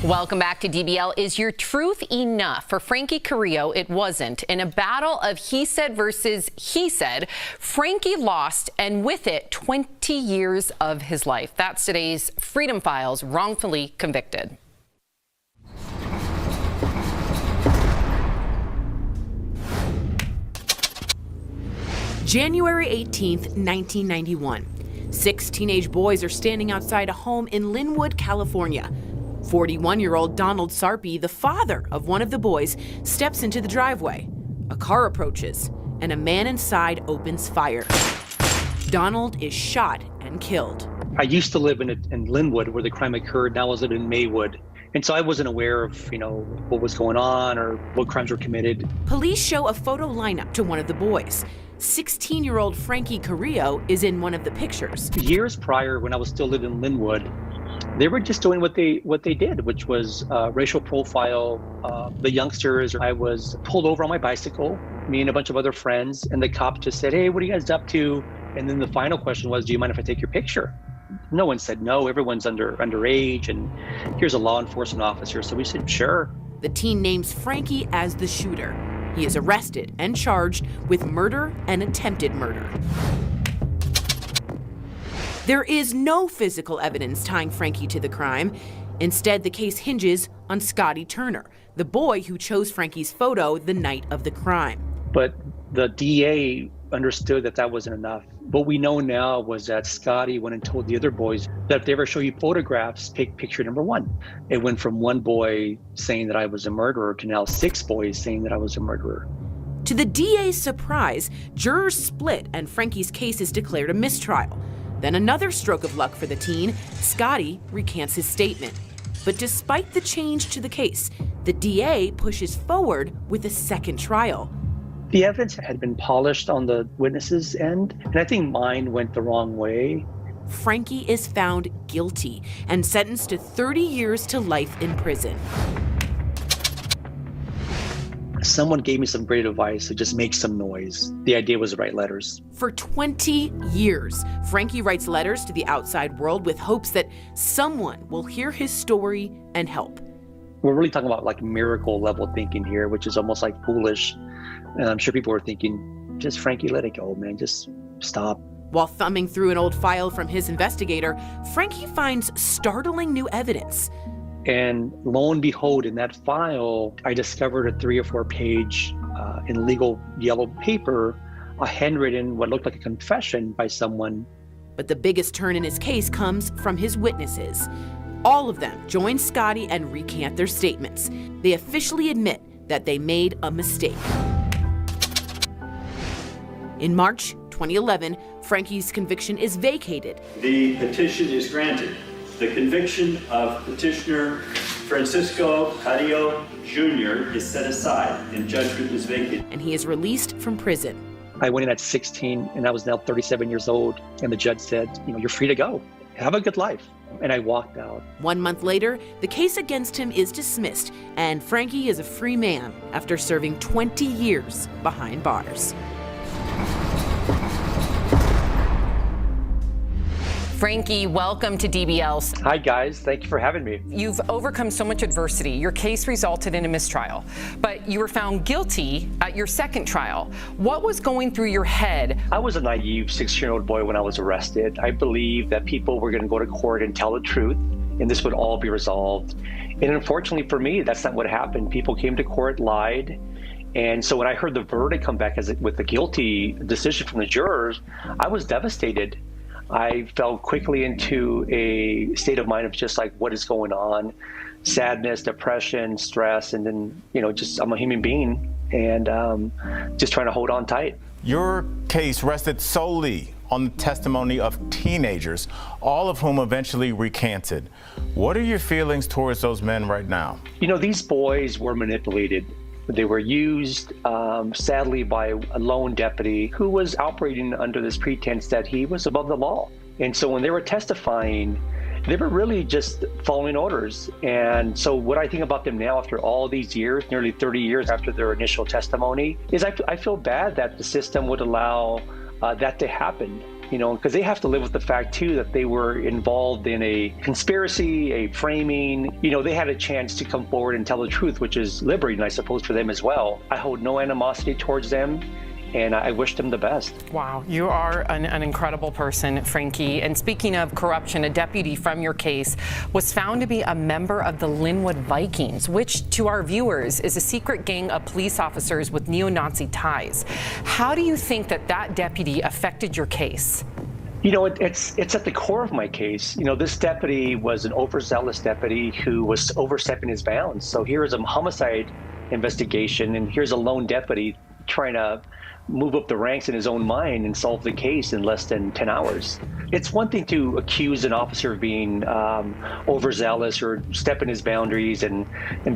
Welcome back to DBL. Is your truth enough? For Franky Carrillo, it wasn't. In a battle of he said versus he said, Franky lost, and with it, 20 years of his life. That's today's Freedom Files Wrongfully Convicted. January 18th, 1991. 6 teenage boys are standing outside a home in Linwood, California. 41-year-old Donald Sarpy, the father of one of the boys, steps into the driveway. A car approaches, and a man inside opens fire. Donald is shot and killed. I used to live in Linwood, where the crime occurred. Now I was living in Maywood. And so I wasn't aware of, what was going on or what crimes were committed. Police show a photo lineup to one of the boys. 16-year-old Franky Carrillo is in one of the pictures. Years prior, when I was still living in Linwood, they were just doing what they did, which was racial profile the youngsters. I was pulled over on my bicycle, me and a bunch of other friends, and the cop just said, "Hey, what are you guys up to?" And then the final question was, "Do you mind if I take your picture?" No one said no. Everyone's underage, and here's a law enforcement officer. So we said, sure. The teen names Franky as the shooter. He is arrested and charged with murder and attempted murder. There is no physical evidence tying Franky to the crime. Instead, the case hinges on Scotty Turner, the boy who chose Franky's photo the night of the crime. But the DA understood that wasn't enough. What we know now was that Scotty went and told the other boys that if they ever show you photographs, take picture number 1. It went from one boy saying that I was a murderer to now 6 boys saying that I was a murderer. To the DA's surprise, jurors split and Franky's case is declared a mistrial. Then another stroke of luck for the teen, Scotty recants his statement. But despite the change to the case, the DA pushes forward with a second trial. The evidence had been polished on the witnesses' end, and I think mine went the wrong way. Franky is found guilty and sentenced to 30 years to life in prison. Someone gave me some great advice to just make some noise. The idea was to write letters. For 20 years, Franky writes letters to the outside world with hopes that someone will hear his story and help. We're really talking about like miracle level thinking here, which is almost like foolish. And I'm sure people were thinking, just Franky, let it go, man, just stop. While thumbing through an old file from his investigator, Franky finds startling new evidence. And lo and behold, in that file, I discovered a 3 or 4 page in legal yellow paper, a handwritten, what looked like a confession by someone. But the biggest turn in his case comes from his witnesses. All of them join Scotty and recant their statements. They officially admit that they made a mistake. In March 2011, Franky's conviction is vacated. The petition is granted. The conviction of petitioner Francisco Carrillo Jr. is set aside and judgment is vacated. And he is released from prison. I went in at 16 and I was now 37 years old. And the judge said, you're free to go. Have a good life. And I walked out. 1 month later, the case against him is dismissed and Franky is a free man after serving 20 years behind bars. Franky, welcome to DBL. Hi, guys. Thank you for having me. You've overcome so much adversity. Your case resulted in a mistrial, but you were found guilty at your second trial. What was going through your head? I was a naive 16-year-old boy when I was arrested. I believed that people were going to go to court and tell the truth, and this would all be resolved. And unfortunately for me, that's not what happened. People came to court, lied. And so when I heard the verdict come back with the guilty decision from the jurors, I was devastated. I fell quickly into a state of mind of just like, what is going on? Sadness, depression, stress, and then, I'm a human being and just trying to hold on tight. Your case rested solely on the testimony of teenagers, all of whom eventually recanted. What are your feelings towards those men right now? These boys were manipulated. They were used, sadly, by a lone deputy who was operating under this pretense that he was above the law. And so when they were testifying, they were really just following orders. And so what I think about them now after all these years, nearly 30 years after their initial testimony, is I feel bad that the system would allow that to happen. because they have to live with the fact too that they were involved in a conspiracy, a framing. They had a chance to come forward and tell the truth, which is liberating, I suppose, for them as well. I hold no animosity towards them, and I wish them the best. Wow, you are an incredible person, Franky. And speaking of corruption, a deputy from your case was found to be a member of the Linwood Vikings, which to our viewers is a secret gang of police officers with neo-Nazi ties. How do you think that deputy affected your case? It's at the core of my case. This deputy was an overzealous deputy who was overstepping his bounds. So here's a homicide investigation, and here's a lone deputy trying to move up the ranks in his own mind and solve the case in less than 10 hours. It's one thing to accuse an officer of being overzealous or stepping his boundaries and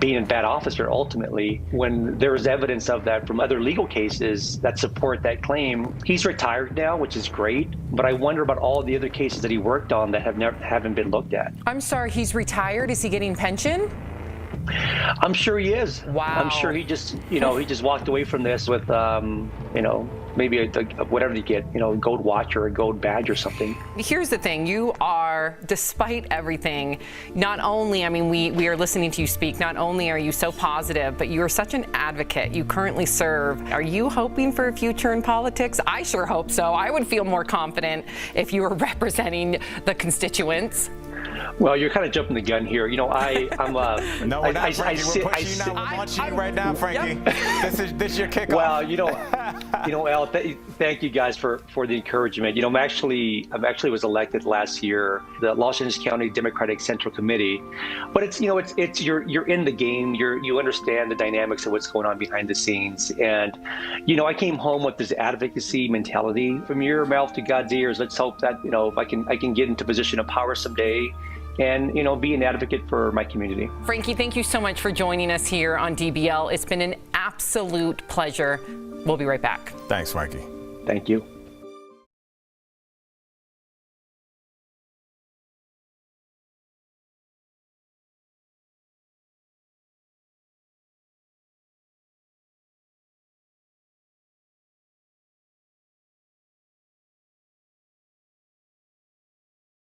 being a bad officer ultimately. When there is evidence of that from other legal cases that support that claim, he's retired now, which is great, but I wonder about all the other cases that he worked on that haven't been looked at. I'm sorry, he's retired? Is he getting pension? I'm sure he is. Wow. I'm sure he just, he just walked away from this with, maybe whatever you get, gold watch or a gold badge or something. Here's the thing. You are, despite everything, not only, we are listening to you speak, not only are you so positive, but you are such an advocate. You currently serve. Are you hoping for a future in politics? I sure hope so. I would feel more confident if you were representing the constituents. Well, you're kind of jumping the gun here. No, we're not, Franky. We're pushing you now. We're launching you right now, Franky. Yep. This is your kickoff. Well, Al, thank you guys for the encouragement. I actually was elected last year, the Los Angeles County Democratic Central Committee. But it's you're in the game. You understand the dynamics of what's going on behind the scenes. And I came home with this advocacy mentality. From your mouth to God's ears. Let's hope that I can get into a position of power someday, and be an advocate for my community. Franky, thank you so much for joining us here on DBL. It's been an absolute pleasure. We'll be right back. Thanks, Franky. Thank you.